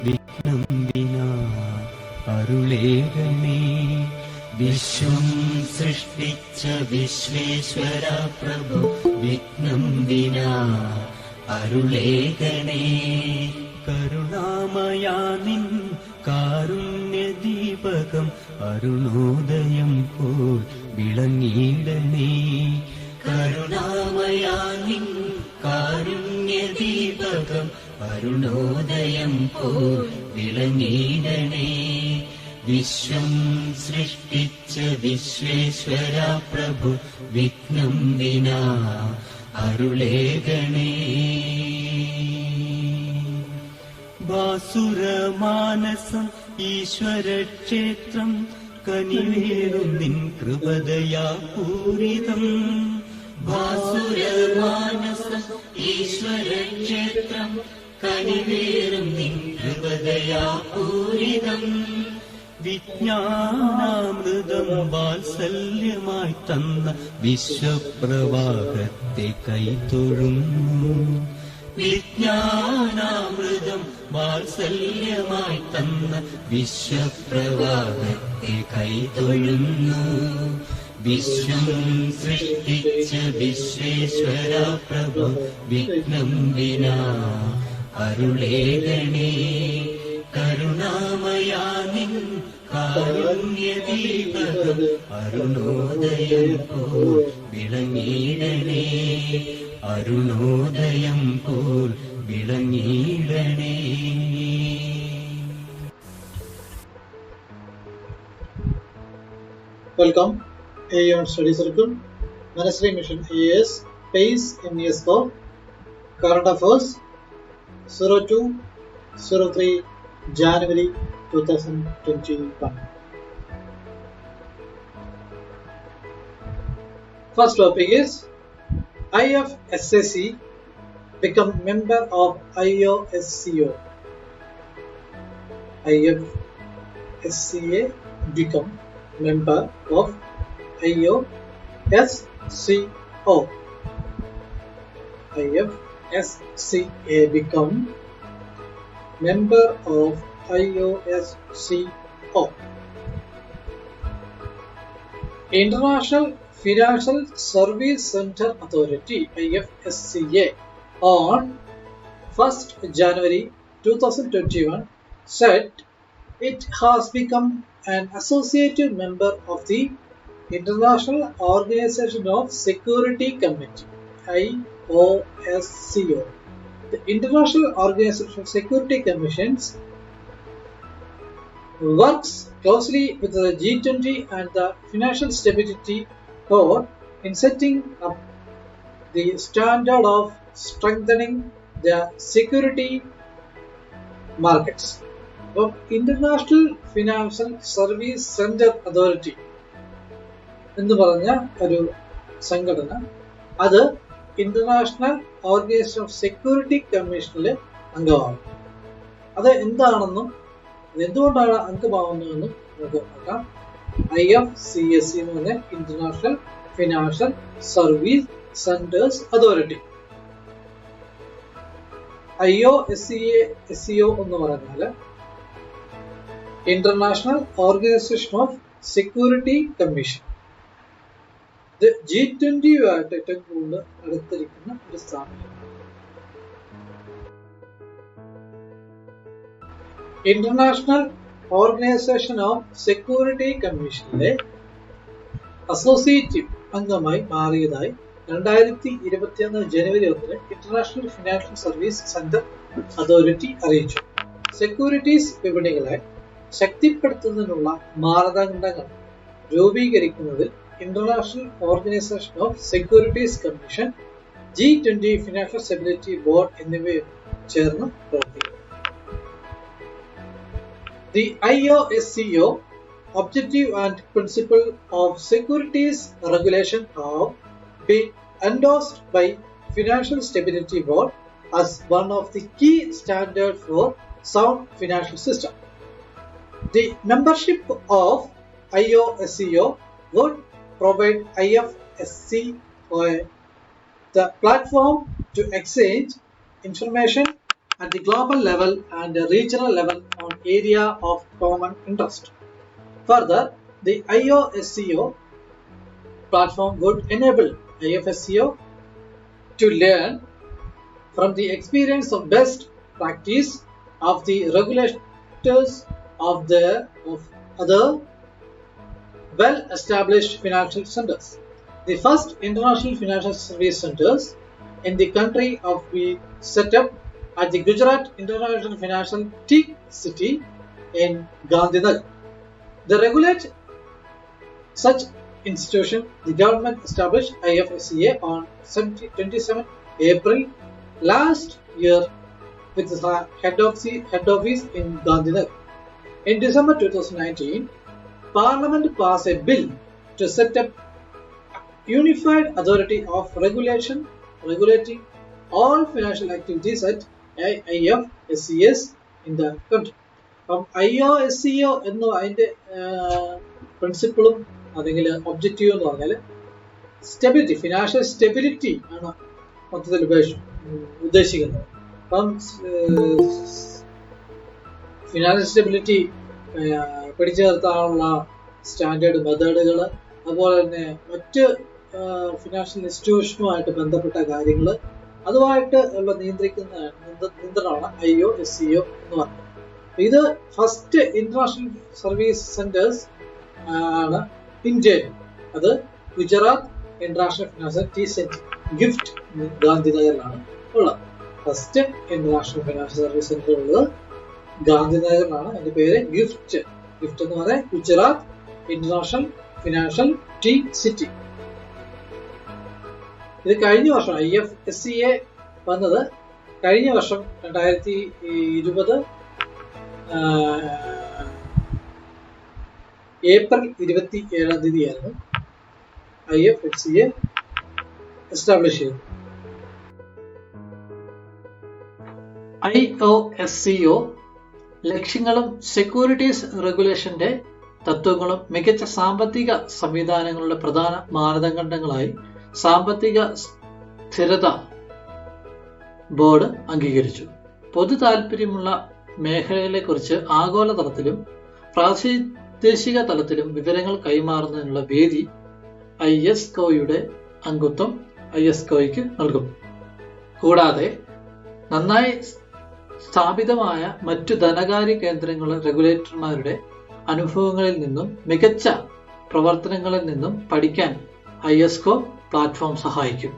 വിഘ്നം വിനാ അരുളേകണേ. വിശ്വം സൃഷ്ടിച്ച വിശ്വേശ്വര പ്രഭു വിഘ്നം വിനാ അരുളേകണേ. കരുണാമയാ നിൻ കാരുണ്യദീപകം അരുണോദയം പോൽ വിളങ്ങിയിടണേ. കരുണാമയാ നിൻ കാരുണ്യദീപകം അരുണോദയം പോൽ വിളങ്ങിയിടണേ. വിശ്വം സൃഷ്ടിച്ച വിശ്വേശ്വര പ്രഭു വിഘ്നം വിനാ അരുളേകണേ. ഭാസുരമാനസം ഈശ്വരക്ഷേത്രം കനിവേറും നിൻ കൃപദയാ പൂരിതം. ഭാസുരമാനസം ഈശ്വരക്ഷേത്രം കനിവേറും നിൻ കൃപദയാ പൂരിതം. വിജ്ഞാനാമൃതം വാത്സല്യമായി തന്ന വിശ്വപ്രവാഹത്തെ കൈതൊഴുന്നു. വിജ്ഞാനാമൃതം വാത്സല്യമായി തന്ന വിശ്വപ്രവാഹത്തെ കൈതൊഴുന്നു. വിശ്വം സൃഷ്ടിച്ച വിശ്വേശ്വര പ്രഭു വിഘ്നം വിനാ അരുളേകണേ. കരുണാമയാ നിൻ കാരുണ്യദീപകം അരുണോദയം പോൽ വിളങ്ങിയിടണേ. അരുണോദയം പോൽ വിളങ്ങിയിടണേ. Welcome, AEON Study Circle, Ministry Mission AES, PACE MES Corp, Current Affairs, 02/03 January 2021. First topic is IFSC become member of IOSCO. IFSCA become member of IOSCO. IFSCA become member of IOSCO. International Financial Service Center Authority IFSCA on 1st January 2021 said it has become an associated member of the International Organization of Security Committee IOSCO. The International Organization of Security Commissions works closely with the G20 and the Financial Stability Board in setting up the standard of strengthening the security markets. The International Financial Service Center Authority എന്ന് പറഞ്ഞ ഒരു സംഘടന അത് international organisation of security കമ്മീഷനിൽ അംഗമാണ്. അത് എന്താണെന്നും എന്തുകൊണ്ടാണ് അംഗമാവുന്നതെന്നും നമുക്ക് നോക്കാം. IFCSC എന്ന് പറഞ്ഞ international financial service centres authority. IOSCO എന്ന് പറഞ്ഞാൽ international organisation of security commission. ഇത് G20 ആയിട്ട് ഏറ്റവും കൂടുതൽ അടുത്തിരിക്കുന്ന ഒരു സ്ഥാപനം. ഇന്റർനാഷണൽ ഓർഗനൈസേഷൻ ഓഫ് സെക്യൂരിറ്റി കമ്മീഷനിലെ അസോസിയേറ്റ് അംഗമായി മാറിയതായി 2021 ജനുവരി 1 international financial service centre authority അറിയിച്ചു. സെക്യൂരിറ്റീസ് വിപണികളെ ശക്തിപ്പെടുത്തുന്നതിനുള്ള മാനദണ്ഡങ്ങൾ രൂപീകരിക്കുന്നതിൽ international organisation of securities commission, G20 financial stability board എന്നിവയും ചേർന്ന് പ്രവർത്തിക്കുന്നു. The IOSCO objective and principle of securities regulation have been endorsed by Financial Stability Board as one of the key standards for sound financial system. The membership of IOSCO would provide IFSC the platform to exchange information at the global level and the regional level on area of common interest. Further, the IOSCO platform would enable IFSCO to learn from the experience of best practice of the regulators of other well-established financial centers. The first international financial service centers in the country of be set up at the Gujarat International Financial City in Gandhinagar. To regulate such institution, the government established IFSCA on 27 April last year with the head office in Gandhinagar. In December 2019, Parliament passed a bill to set up unified authority of regulating all financial activities at IFSCS in the country. അപ്പം IOSCO എന്ന് അതിൻ്റെ പ്രിൻസിപ്പിളും അല്ലെങ്കിൽ objective എന്ന് പറഞ്ഞാൽ stability, financial stability ആണ് മൊത്തത്തിൽ ഉദ്ദേശിക്കുന്നത്. അപ്പം ഫിനാൻഷ്യൽ സ്റ്റെബിലിറ്റി പിടിച്ചു നിർത്താനുള്ള സ്റ്റാൻഡേർഡ് മെത്തേഡുകൾ, അതുപോലെ തന്നെ മറ്റ് ഫിനാൻഷ്യൽ ഇൻസ്റ്റിറ്റ്യൂഷനുമായിട്ട് ബന്ധപ്പെട്ട കാര്യങ്ങൾ, അതുമായിട്ട് ഉള്ള നിയന്ത്രണമാണ് IOSCO എന്ന് പറയുന്നത്. ഇത് ഫസ്റ്റ് ഇന്റർനാഷണൽ സർവീസ് സെന്റേഴ്സ് ആണ് ഇന്ത്യയിൽ. അത് Gujarat international financial centre gift ഗാന്ധിനഗറിലാണ് ഉള്ളത്. First international financial service centre ഉള്ളത് ഗാന്ധിനഗറിലാണ്. അതിന്റെ പേര് ഗിഫ്റ്റ് എന്ന് പറയാൻ ഗുജറാത്ത് ഇന്റർനാഷണൽ ഫിനാൻഷ്യൽ സിറ്റി. ഇത് കഴിഞ്ഞ വർഷം IFSCA വന്നത് കഴിഞ്ഞ വർഷം 2020 ഏപ്രിൽ 27 ആയിരുന്നു IFSCA എസ്റ്റാബ്ലിഷ് ചെയ്തു. IOSCO ലക്ഷ്യങ്ങളും സെക്യൂരിറ്റീസ് റെഗുലേഷന്റെ തത്വങ്ങളും മികച്ച സാമ്പത്തിക സംവിധാനങ്ങളുടെ പ്രധാന മാനദണ്ഡങ്ങളായി സാമ്പത്തിക സ്ഥിരത ബോർഡ് അംഗീകരിച്ചു. പൊതു താൽപര്യമുള്ള മേഖലകളെക്കുറിച്ച് ആഗോളതലത്തിലും പ്രാദേശിക തലത്തിലും വിവരങ്ങൾ കൈമാറുന്നതിനുള്ള വേദി ISCOയുടെ അംഗത്വം ISCOയ്ക്ക് നൽകും. കൂടാതെ നന്നായി സ്ഥാപിതമായ മറ്റു ധനകാര്യ കേന്ദ്രങ്ങളുടെ റെഗുലേറ്റർമാരുടെ അനുഭവങ്ങളിൽ നിന്നും മികച്ച പ്രവർത്തനങ്ങളിൽ നിന്നും പഠിക്കാൻ ISCO പ്ലാറ്റ്ഫോം സഹായിക്കും.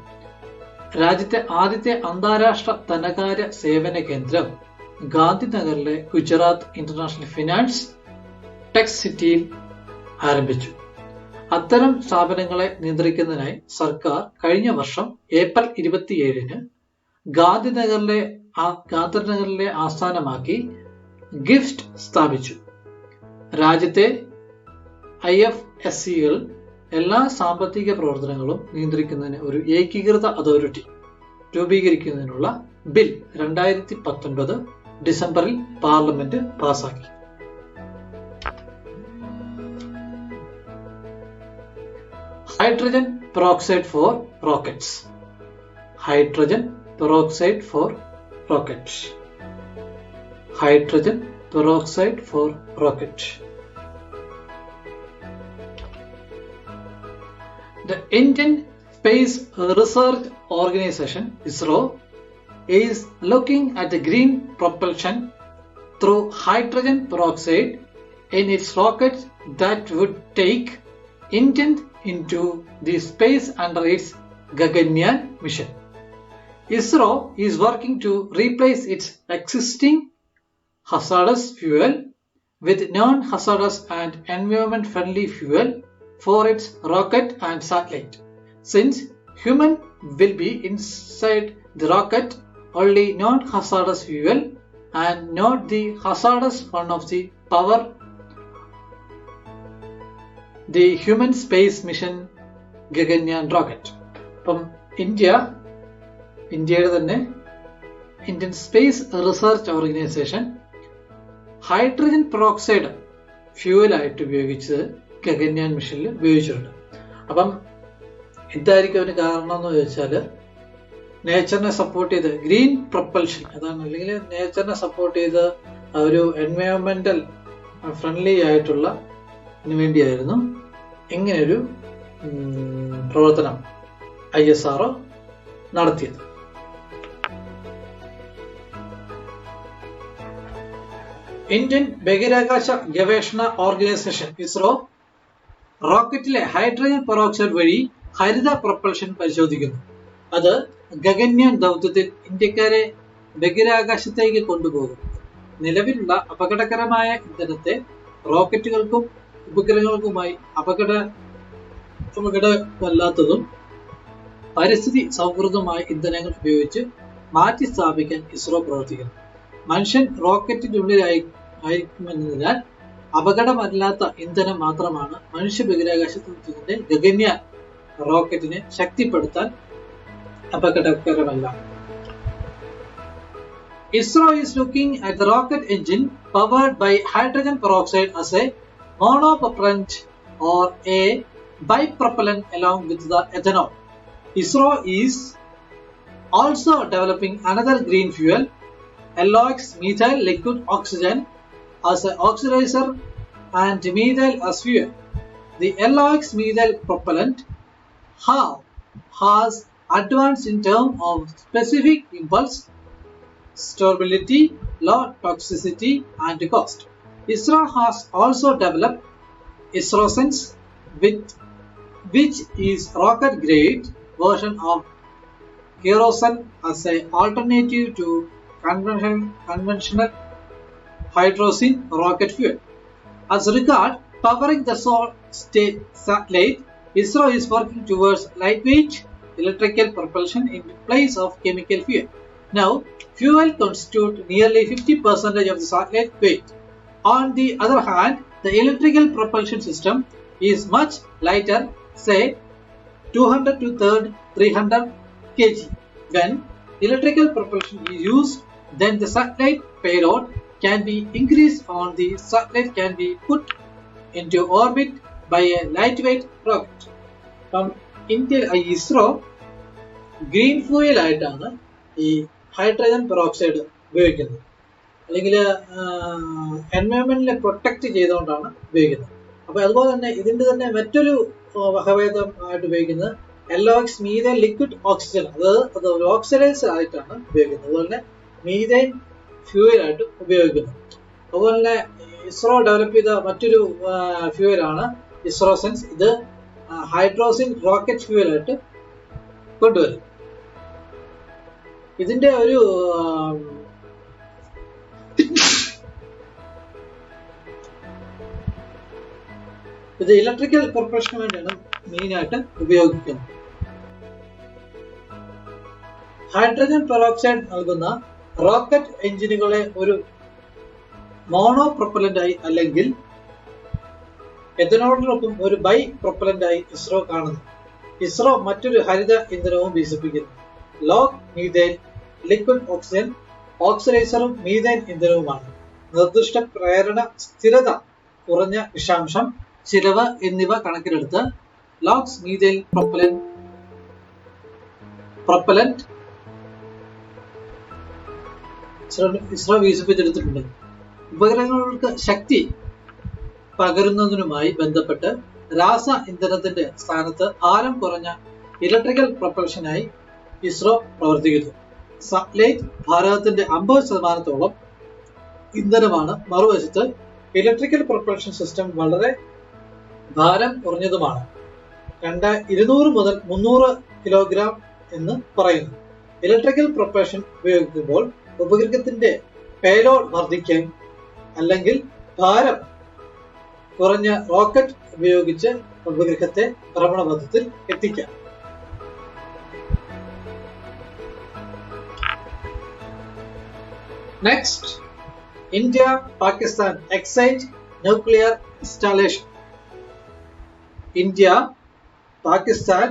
രാജ്യത്തെ ആദ്യത്തെ അന്താരാഷ്ട്ര ധനകാര്യ സേവന കേന്ദ്രം ഗാന്ധിനഗറിലെ ഗുജറാത്ത് ഇന്റർനാഷണൽ ഫിനാൻസ് ടെക് സിറ്റിയിൽ ആരംഭിച്ചു. അത്തരം സ്ഥാപനങ്ങളെ നിയന്ത്രിക്കുന്നതിനായി സർക്കാർ കഴിഞ്ഞ വർഷം ഏപ്രിൽ 27 ഗാന്ധിനഗറിലെ ആസ്ഥാനമാക്കി ഗിഫ്റ്റ് സ്ഥാപിച്ചു. രാജ്യത്തെ IFSCകൾ എല്ലാ സാമ്പത്തിക പ്രവർത്തനങ്ങളും നിയന്ത്രിക്കുന്നതിന് ഒരു ഏകീകൃത അതോറിറ്റി രൂപീകരിക്കുന്നതിനുള്ള ബിൽ 2019 ഡിസംബറിൽ പാർലമെന്റ് പാസാക്കി. Hydrogen peroxide for rockets. ഹൈഡ്രജൻ peroxide for rocket. Hydrogen peroxide for rocket. The Indian Space Research Organization ISRO is looking at the green propulsion through hydrogen peroxide in its rockets that would take India into the space under its Gaganyaan mission. ISRO is working to replace its existing hazardous fuel with non-hazardous and environment-friendly fuel for its rocket and satellite. Since human will be inside the rocket, only non-hazardous fuel and not the hazardous one of the power the human space mission Gaganyaan rocket. From ഇന്ത്യയുടെ തന്നെ Indian space research organisation hydrogen peroxide ഫ്യൂവലായിട്ട് ഉപയോഗിച്ചത് ഗഗൻയാൻ മിഷനിൽ ഉപയോഗിച്ചിട്ടുണ്ട്. അപ്പം എന്തായിരിക്കും അതിന് കാരണം എന്ന് ചോദിച്ചാൽ നേച്ചറിനെ സപ്പോർട്ട് ചെയ്ത് ഗ്രീൻ പ്രൊപ്പൽഷൻ അതാണ്, അല്ലെങ്കിൽ നേച്ചറിനെ സപ്പോർട്ട് ചെയ്ത് ഒരു എൻവയോൺമെന്റൽ ഫ്രണ്ട്ലി ആയിട്ടുള്ള വേണ്ടിയായിരുന്നു ഇങ്ങനെയൊരു പ്രവർത്തനം ISRO നടത്തിയത്. ഇന്ത്യൻ ബഹിരാകാശ ഗവേഷണ ഓർഗനൈസേഷൻ ISRO റോക്കറ്റിലെ ഹൈഡ്രജൻ പെറോക്സൈഡ് വഴി ഹരിത പ്രൊപ്പൽഷൻ പരിശോധിക്കുന്നു. അത് ഗഗൻയാൻ ദൗത്യത്തിൽ ഇന്ത്യക്കാരെ ബഹിരാകാശത്തേക്ക് കൊണ്ടുപോകും. നിലവിലുള്ള അപകടകരമായ ഇന്ധനത്തെ റോക്കറ്റുകൾക്കും ഉപഗ്രഹങ്ങൾക്കുമായി അപകടമല്ലാത്തതും പരിസ്ഥിതി സൗഹൃദമായ ഇന്ധനങ്ങൾ ഉപയോഗിച്ച് മാറ്റി സ്ഥാപിക്കാൻ ISRO പ്രവർത്തിക്കുന്നു. മനുഷ്യൻ റോക്കറ്റിനുള്ളിലായിരിക്കുമെന്നതിനാൽ അപകടമല്ലാത്ത ഇന്ധനം മാത്രമാണ് മനുഷ്യ ബഹിരാകാശത്തിന്റെ ഗഗൻയാൻ റോക്കറ്റിനെ ശക്തിപ്പെടുത്താൻ അപകടകരമല്ല. ISRO is looking at the rocket engine powered by hydrogen peroxide as a monopropellant or a bipropellant along with the ethanol. ISRO is also developing another green fuel, AEON'S methyl liquid oxygen, as an oxidizer and methyl as fuel. The AEON'S methyl propellant has advanced in terms of specific impulse, stability, low toxicity and cost. ISRO has also developed ISROSense, which is rocket grade version of kerosene as an alternative to conventional hydrogen rocket fuel. As regards powering the solid-state satellite, ISRO is working towards lightweight electrical propulsion in place of chemical fuel. Now, fuel constitutes nearly 50% of the satellite weight. On the other hand, the electrical propulsion system is much lighter, say 200 to 300 kg. When electrical propulsion is used, then the satellite payload can be increased and the satellite can be put into orbit by a lightweight rocket. India ISRO green fuel ആയിട്ടാണ് ഈ hydrogen peroxide ഉപയോഗിക്കുന്നത്, അല്ലെങ്കിൽ എൻവയോൺമെന്റിനെ protect ചെയ്തുകൊണ്ടാണ് ഉപയോഗിക്കുന്നത്. അപ്പൊ അതുപോലെ തന്നെ ഇതിന്റെ തന്നെ മറ്റൊരു വകഭേദം ആയിട്ട് ഉപയോഗിക്കുന്നത് AEON'S methyl liquid oxygen, അത് ഒരു ഓക്സിഡൈസർ ആയിട്ടാണ് ഉപയോഗിക്കുന്നത്. അതുപോലെ തന്നെ മീഥൈൻ ഫ്യൂയൽ ആയിട്ട് ഉപയോഗിക്കുന്നു. അതുപോലെ തന്നെ ISRO ഡെവലപ്പ് ചെയ്ത മറ്റൊരു ഫ്യൂയലാണ് ISROSense. ഇത് ഹൈഡ്രോജൻ റോക്കറ്റ് ഫ്യൂയൽ ആയിട്ട് കൊണ്ടുവരും. ഇതിന്റെ ഒരു ഇത് ഇലക്ട്രിക്കൽ പ്രൊപ്പൽഷന് വേണ്ടിയാണ് മെയിൻ ആയിട്ട് ഉപയോഗിക്കുന്നത്. ഹൈഡ്രജൻ പെറോക്സൈഡ് നൽകുന്ന റോക്കറ്റ് എഞ്ചിനുകളെ ഒരു മോണോ പ്രൊപ്പലന്റായി അല്ലെങ്കിൽ എഥനോളിനൊപ്പം ഒരു ബൈ പ്രൊപ്പലന്റായി ISRO കാണുന്നു. ISRO മറ്റൊരു ഹരിത ഇന്ധനവും വികസിപ്പിക്കുന്നു. ലോ മീഥൈൻ ലിക്വിഡ് ഓക്സിജൻ ഓക്സിഡൈസറും മീഥൈൻ ഇന്ധനവുമാണ്. നിർദ്ദിഷ്ട പ്രേരണ, സ്ഥിരത, കുറഞ്ഞ വിഷാംശം, ചിലവ് എന്നിവ കണക്കിലെടുത്ത് ലോക്സ് മീഥൈൽ പ്രൊപ്പലന്റ് ISRO വികസിപ്പിച്ചെടുത്തിട്ടുണ്ട്. ഉപഗ്രഹങ്ങൾക്ക് ശക്തി പകരുന്നതിനുമായി ബന്ധപ്പെട്ട് രാസ ഇന്ധനത്തിന്റെ സ്ഥാനത്ത് ഭാരം കുറഞ്ഞ ഇലക്ട്രിക്കൽ പ്രൊപ്പൽഷനായി ISRO പ്രവർത്തിക്കുന്നു. സാറ്റലൈറ്റ് ഭാരതത്തിന്റെ 50% ഇന്ധനമാണ്. മറുവശത്ത് ഇലക്ട്രിക്കൽ പ്രൊപ്പൽഷൻ സിസ്റ്റം വളരെ ഭാരം കുറഞ്ഞതുമാണ്. 200 മുതൽ 300 കിലോഗ്രാം എന്ന് പറയുന്നു. ഇലക്ട്രിക്കൽ പ്രൊപ്പൽഷൻ ഉപയോഗിക്കുമ്പോൾ ഉപഗ്രഹത്തിന്റെ പേലോഡ് വർദ്ധിക്കാൻ അല്ലെങ്കിൽ ഭാരം കുറഞ്ഞ റോക്കറ്റ് ഉപയോഗിച്ച് ഉപഗ്രഹത്തെ ഭ്രമണപഥത്തിൽ എത്തിക്കാം. Next, India Pakistan exchange nuclear installation. India Pakistan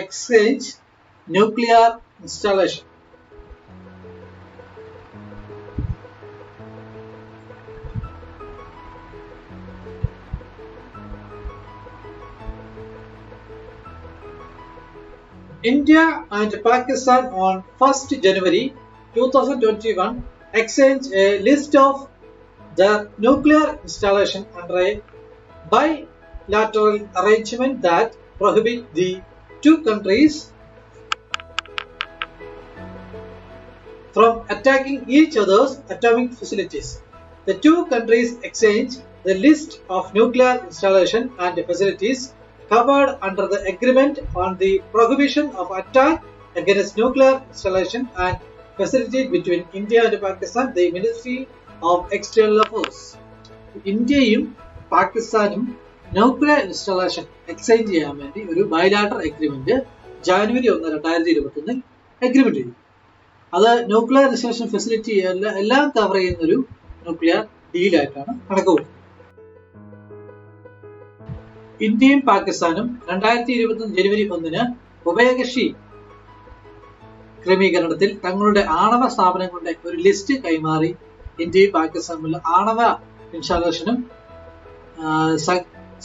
exchange nuclear installation. India and Pakistan on 1st January 2021 exchanged a list of the nuclear installation under a bilateral arrangement that prohibit the two countries from attacking each other's atomic facilities. The two countries exchanged the list of nuclear installation and facilities covered under the agreement on the prohibition of attack against nuclear installation and facilities between India and Pakistan, the Ministry of External Affairs. ഇന്ത്യയും പാകിസ്ഥാനും nuclear installation exchange ചെയ്യാൻ വേണ്ടി ഒരു bilateral agreement January 1, 2021 agreement ചെയ്തു. അത് nuclear installation facility എല്ലാം cover ചെയ്യുന്ന ഒരു ന്യൂക്ലിയർ ഡീലായിട്ടാണ് കണക്കുകൂട്ടുന്നത്. ഇന്ത്യയും പാകിസ്ഥാനും 2021 ജനുവരി 1 ഉഭയകക്ഷി ക്രമീകരണത്തിൽ തങ്ങളുടെ ആണവ സ്ഥാപനങ്ങളുടെ ഒരു ലിസ്റ്റ് കൈമാറി ഇന്ത്യയും പാകിസ്ഥാനുമുള്ള ആണവ ഇൻസ്റ്റാളേഷനും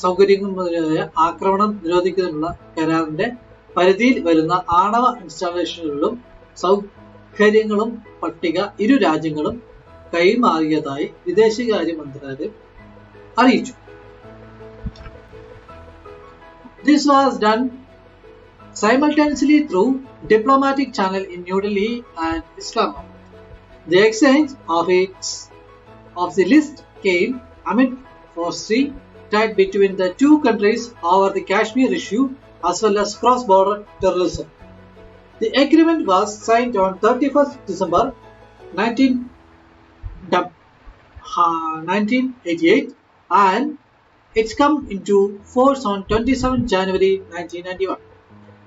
സൗകര്യങ്ങളുമായ ആക്രമണം നിരോധിക്കുന്നതിനുള്ള കരാറിന്റെ പരിധിയിൽ വരുന്ന ആണവ ഇൻസ്റ്റാളേഷനുകളും സൗകര്യങ്ങളും പട്ടിക ഇരു രാജ്യങ്ങളും കൈമാറിയതായി വിദേശകാര്യ മന്ത്രാലയം അറിയിച്ചു. This was done simultaneously through diplomatic channel in New Delhi and Islamabad. The exchange of the list came amid fostering tied between the two countries over the Kashmir issue as well as cross-border terrorism. The agreement was signed on 31st December 1988 and it's come into force on 27 January 1991.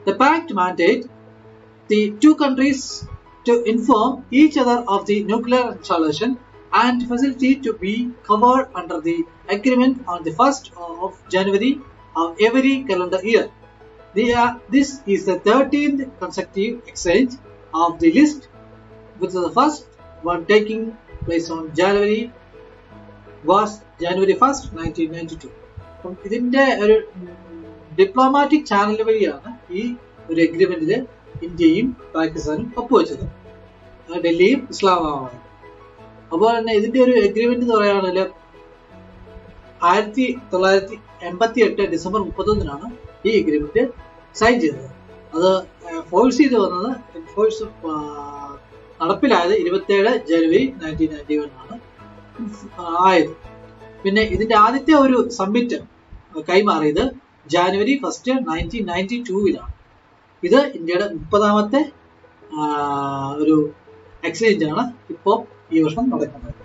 The pact mandated the two countries to inform each other of the nuclear installation and facility to be covered under the agreement on the 1st of January of every calendar year. This is the 13th consecutive exchange of the list, with the first one taking place on January 1st, 1992. ഇതിന്റെ ഒരു diplomatic channel വഴിയാണ് ഈ ഒരു എഗ്രിമെന്റില് ഇന്ത്യയും പാകിസ്ഥാനും ഒപ്പുവെച്ചത്, ഡൽഹിയും ഇസ്ലാമാബാദും. അതുപോലെ തന്നെ ഇതിന്റെ ഒരു എഗ്രിമെന്റ് എന്ന് പറയുകയാണെങ്കിൽ 1988 ഡിസംബർ 31 ഈ എഗ്രിമെന്റ് സൈൻ ചെയ്തത്. അത് ഫോഴ്സ് ചെയ്ത് വന്നത് നടപ്പിലായത് 27 ജനുവരി 1991 ആയത്. പിന്നെ ഇതിന്റെ ആദ്യത്തെ ഒരു സബ്മിറ്റ് കൈമാറിയത് ജാനുവരി 1, 1992 ഇത് ഇന്ത്യയുടെ 30ാമത്തെ ഒരു എക്സ്ചേഞ്ച് ആണ് ഇപ്പോൾ ഈ വർഷം നടക്കുന്നത്.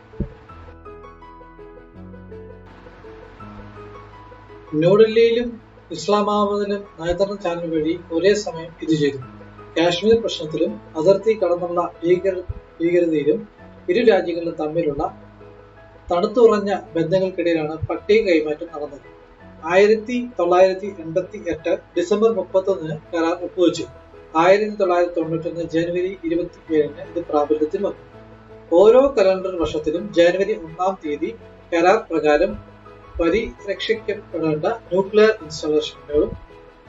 ന്യൂഡൽഹിയിലും ഇസ്ലാമാബാദിലും നയതന്ത്ര ചാനൽ വഴി ഒരേ സമയം ഇത് ചെയ്തു. കാശ്മീർ പ്രശ്നത്തിലും അതിർത്തി കടന്നുള്ള ഭീകരതയിലും ഇരു രാജ്യങ്ങളും തമ്മിലുള്ള തണുത്തുറഞ്ഞ ബന്ധങ്ങൾക്കിടയിലാണ് പട്ടിക കൈമാറ്റം നടന്നത്. 1988 ഡിസംബർ 31 കരാർ ഒപ്പുവെച്ചു. 1991 ജനുവരി 27 ഇത് പ്രാബല്യത്തിൽ വന്നു. ഓരോ കലണ്ടർ വർഷത്തിലും ജനുവരി 1-ാം തീയതി കരാർ പ്രകാരം പരിരക്ഷിക്കപ്പെടേണ്ട ന്യൂക്ലിയർ ഇൻസ്റ്റാളേഷനുകളും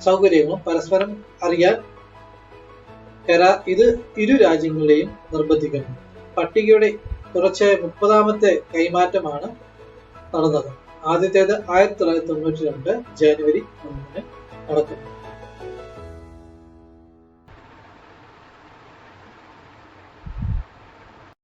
സൗകര്യങ്ങളും പരസ്പരം അറിയാൻ കരാർ ഇത് ഇരു രാജ്യങ്ങളെയും നിർബന്ധിക്കുന്നു. പട്ടികയുടെ തുടർച്ചയായ 30ാമത്തെ കൈമാറ്റമാണ് നടന്നത്. ആദ്യത്തേത് 1992 ജനുവരി 1 നടക്കുന്നു.